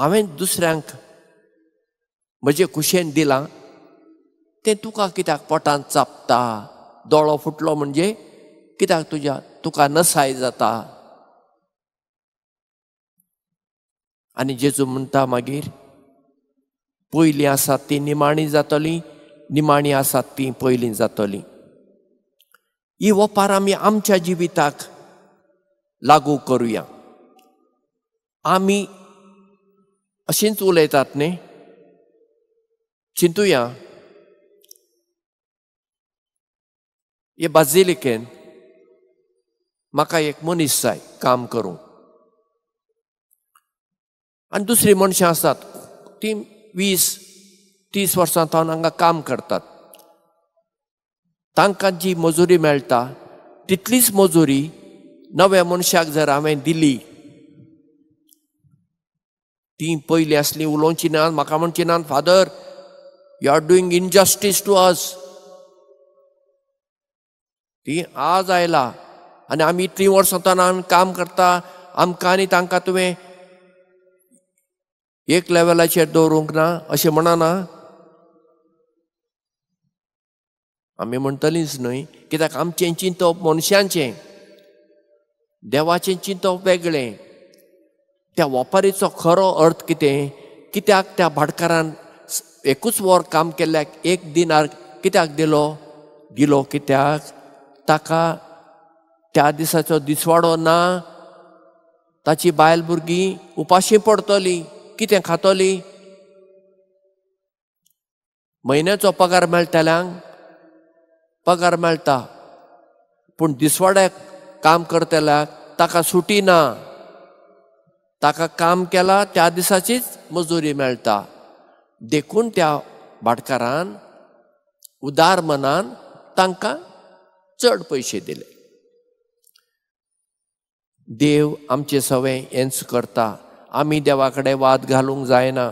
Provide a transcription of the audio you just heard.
हांवें दुसऱ्यांक म्हजे कुशेन दिलां तें तुका कित्याक पोटांत चापता, दोळो फुटलो म्हणजे कित्याक तुका नसाय जाता. आनी जेजू म्हणटा मागीर पयलीं आसात ती निमाणी जातलीं, निमाणी आसात ती पयलीं जातलीं. ही ओपार आमी आमच्या जिविताक लागू करुया. आमी अशींच उलयतात न्ही. चिंतुया, हे बाजिलिकेन म्हाका एक मनीस जाय काम करूंक, आनी दुसरी मनशां आसात ती 20-30 वर्सां जावन हांगा काम करतात. तांकां जी मजुरी मेळटा तितलीच मजुरी नव्या मनशाक जर हांवें दिली, ती पयलीं असली उलोवची ना, म्हाका म्हणची ना father you are doing injustice to us. ती आज आयला आनी आमी इतलीं वर्सां जावन आमी काम करता, आमकां आनी तांकां तुवें एक लेवलाचेर दवरूंक ना अशें म्हणना. आमी म्हणटलींच न्हय, कित्याक आमचें चिंतप मनशांचें, देवाचें चिंतप वेगळें. त्या ओपारीचो खरो अर्थ कितें? कित्याक त्या भाटकारान एकूच वर काम केल्ल्याक 1 दिनार कित्याक दिलो कित्याक ताका त्या दिसाचो दिसवाडो ना, ताची बायल भुरगीं उपाशी पडटलीं, कितें खातलीं? म्हयन्याचो पगार मेळटल्यांक पगार मेळटा, पूण दिसवाड्याक काम करतल्याक ताका सुटी ना. ताका काम केला त्या दिसाचीच मजुरी मेळटा. देखून त्या भाटकारान उदार मनान तांकां चड पयशे दिले. देव आमचे सवय हेंच करता. आमी देवा कडेन वाद घालूंक जायना.